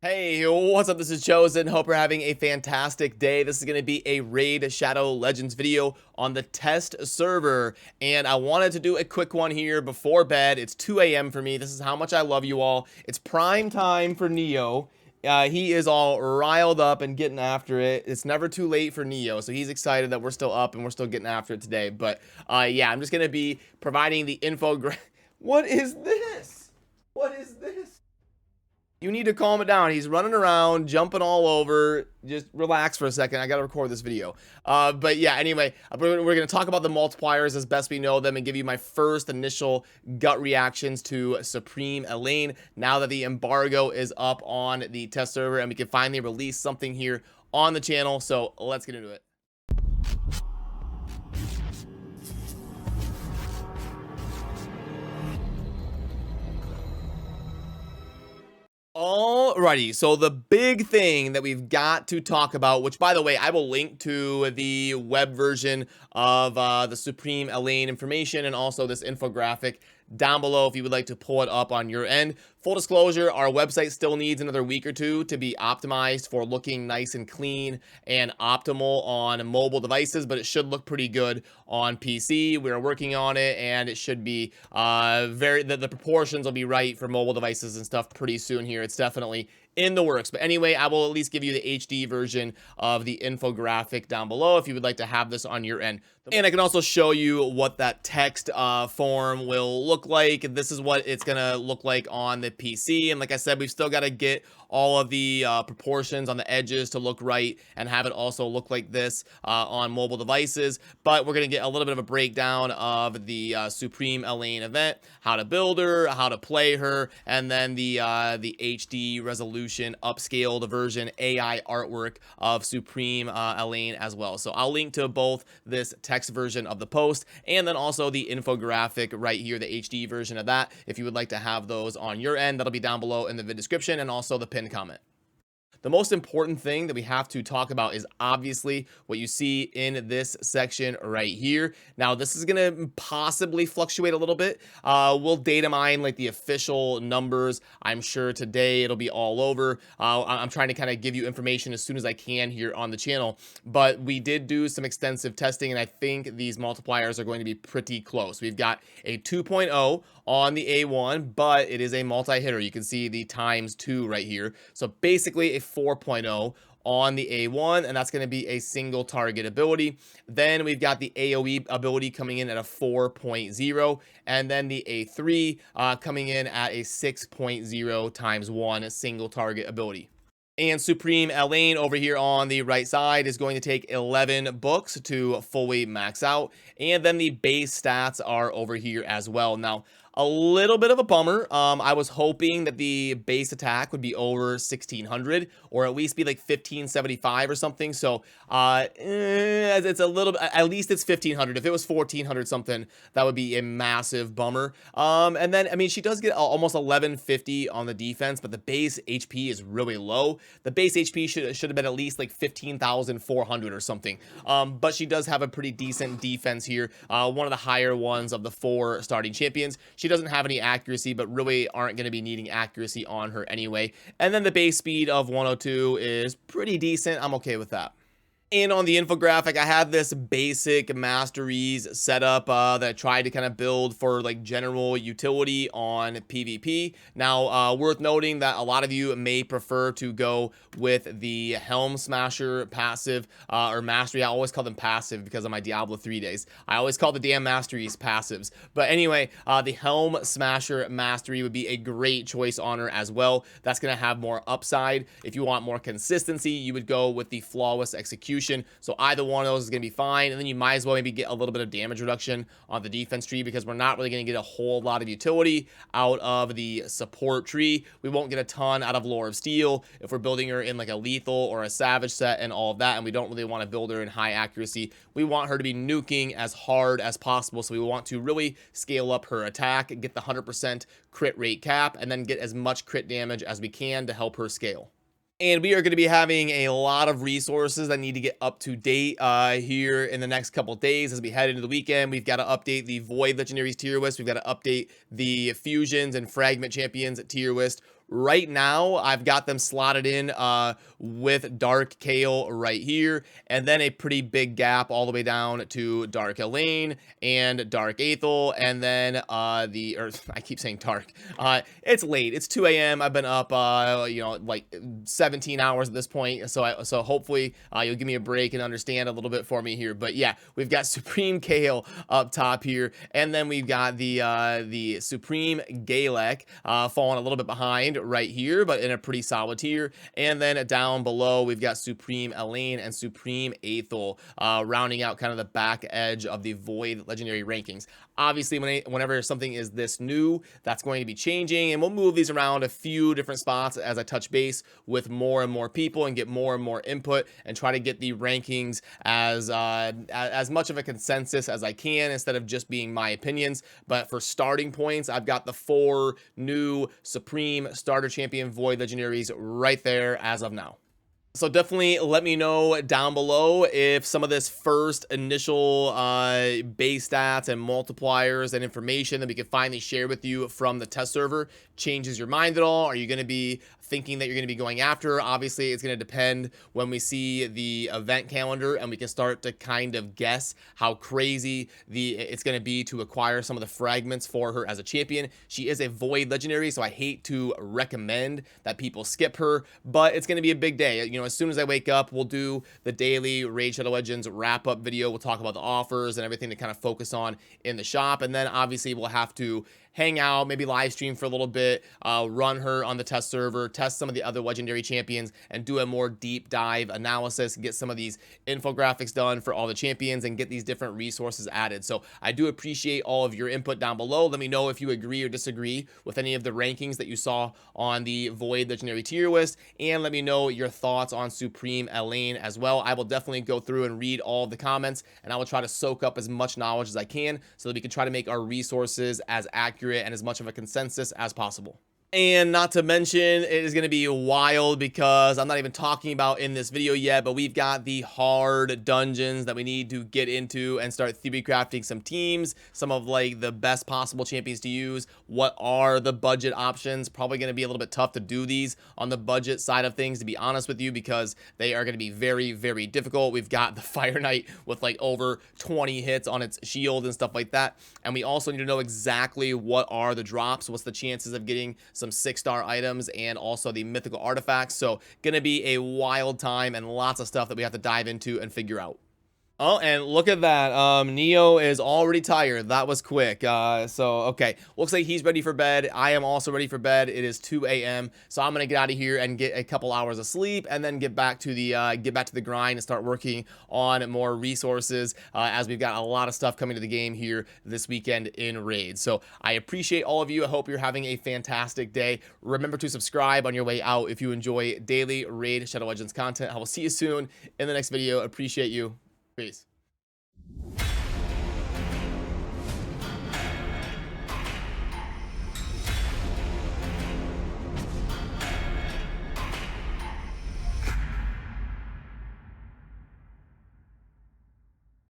Hey, what's up? This is Chosen. Hope you're having a fantastic day. This is going to be a Raid Shadow Legends video on the test server. And I wanted to do a quick one here before bed. It's 2 a.m. for me. This is how much I love you all. It's prime time for Neo. He is all riled up and getting after it. It's never too late for Neo, so he's excited that we're still up and we're still getting after it today. But yeah, I'm just going to be providing the info. What is this? What is this? You need to calm it down. He's running around, jumping all over. Just relax for a second. I got to record this video. But yeah, anyway, we're going to talk about the multipliers as best we know them and give you my first initial gut reactions to Supreme ELHAIN now that the embargo is up on the test server and we can finally release something here on the channel. So let's get into it. Alrighty, so the big thing that we've got to talk about, which by the way, I will link to the web version of the Supreme ELHAIN information and also this infographic down below if you would like to pull it up on your end. Full disclosure, our website still needs another week or two to be optimized for looking nice and clean and optimal on mobile devices, but it should look pretty good on PC. We're working on it, and it should be the proportions will be right for mobile devices and stuff pretty soon here. It's definitely in the works. But anyway, I will at least give you the HD version of the infographic down below if you would like to have this on your end. And I can also show you what that text form will look like. This is what it's gonna look like on the PC. And like I said, we've still got to get all of the proportions on the edges to look right and have it also look like this on mobile devices. But we're gonna get a little bit of a breakdown of the Supreme ELHAIN event, how to build her, how to play her, and then the HD resolution upscaled version AI artwork of Supreme ELHAIN as well. So I'll link to both this text version of the post and then also the infographic right here, the HD version of that. If you would like to have those on your end, that'll be down below in the video description and also the pinned comment. The most important thing that we have to talk about is obviously what you see in this section right here. Now, this is going to possibly fluctuate a little bit. We'll data mine like the official numbers. I'm sure today it'll be all over. I'm trying to kind of give you information as soon as I can here on the channel. But we did do some extensive testing, and I think these multipliers are going to be pretty close. We've got a 2.0 on the A1, but it is a multi-hitter. You can see the ×2 right here. So basically a 4.0 on the A1, and that's going to be a single target ability. Then we've got the AoE ability coming in at a 4.0, and then the A3 coming in at a 6.0 ×1 single target ability. And Supreme ELHAIN over here on the right side is going to take 11 books to fully max out. And then the base stats are over here as well. Now, a little bit of a bummer. I was hoping that the base attack would be over 1600 or at least be like 1575 or something. So it's a little bit, at least it's 1500. If it was 1400 something, that would be a massive bummer. And then, I mean, she does get almost 1150 on the defense, but the base HP is really low. The base HP should have been at least like 15,400 or something. But she does have a pretty decent defense here. One of the higher ones of the 4 starting champions. She doesn't have any accuracy, but really aren't going to be needing accuracy on her anyway. And then the base speed of 102 is pretty decent. I'm okay with that. And on the infographic, I have this basic masteries setup that I tried to kind of build for like general utility on PvP. Now, worth noting that a lot of you may prefer to go with the Helm Smasher passive or mastery. I always call them passive because of my Diablo 3 days. I always call the damn masteries passives. But anyway, the Helm Smasher mastery would be a great choice on her as well. That's going to have more upside. If you want more consistency, you would go with the Flawless Execution. So either one of those is going to be fine. And then you might as well maybe get a little bit of damage reduction on the defense tree because we're not really going to get a whole lot of utility out of the support tree. We won't get a ton out of Lore of Steel if we're building her in like a lethal or a savage set and all of that. And we don't really want to build her in high accuracy. We want her to be nuking as hard as possible. So we want to really scale up her attack and get the 100% crit rate cap and then get as much crit damage as we can to help her scale. And we are going to be having a lot of resources that need to get up to date here in the next couple days as we head into the weekend. We've got to update the Void Legendaries tier list. We've got to update the Fusions and Fragment Champions tier list. right now I've got them slotted in with Dark Kale right here, and then a pretty big gap all the way down to Dark ELHAIN and Dark Aethel, and then I keep saying dark. It's late. It's 2 a.m. I've been up, you know, like 17 hours at this point. So hopefully you'll give me a break and understand a little bit for me here. But yeah, we've got Supreme Kale up top here, and then we've got the Supreme Galek falling a little bit behind right here, but in a pretty solid tier. And then down below, we've got Supreme ELHAIN and Supreme Aethel rounding out kind of the back edge of the Void Legendary rankings. Obviously, whenever something is this new, that's going to be changing, and we'll move these around a few different spots as I touch base with more and more people and get more and more input and try to get the rankings as much of a consensus as I can instead of just being my opinions. But for starting points, I've got the 4 new Supreme Starter Champion Void Legendaries right there as of now. So definitely let me know down below if some of this first initial base stats and multipliers and information that we can finally share with you from the test server changes your mind at all. Are you going to be thinking that you're going to be going after? Obviously, it's going to depend when we see the event calendar and we can start to kind of guess how crazy it's going to be to acquire some of the fragments for her as a champion. She is a Void Legendary, so I hate to recommend that people skip her, but it's going to be a big day. You know, as soon as I wake up, we'll do the daily Raid Shadow Legends wrap-up video. We'll talk about the offers and everything to kind of focus on in the shop, and then obviously we'll have to hang out, maybe live stream for a little bit, run her on the test server, test some of the other legendary champions, and do a more deep dive analysis, get some of these infographics done for all the champions, and get these different resources added. So I do appreciate all of your input down below. Let me know if you agree or disagree with any of the rankings that you saw on the Void Legendary tier list, and let me know your thoughts on Supreme ELHAIN as well. I will definitely go through and read all of the comments, and I will try to soak up as much knowledge as I can so that we can try to make our resources as accurate and as much of a consensus as possible. And not to mention, it is going to be wild because I'm not even talking about in this video yet, but we've got the hard dungeons that we need to get into and start theory crafting some teams, some of like the best possible champions to use. What are the budget options? Probably going to be a little bit tough to do these on the budget side of things, to be honest with you, because they are going to be very, very difficult. We've got the Fire Knight with like over 20 hits on its shield and stuff like that. And we also need to know exactly what are the drops, what's the chances of getting some 6-star items, and also the mythical artifacts. So gonna be a wild time and lots of stuff that we have to dive into and figure out. Oh, and look at that. Neo is already tired. That was quick. So, okay. Looks like he's ready for bed. I am also ready for bed. It is 2 a.m. So I'm going to get out of here and get a couple hours of sleep and then get back to the grind and start working on more resources as we've got a lot of stuff coming to the game here this weekend in Raid. So I appreciate all of you. I hope you're having a fantastic day. Remember to subscribe on your way out if you enjoy daily Raid Shadow Legends content. I will see you soon in the next video. Appreciate you. Peace.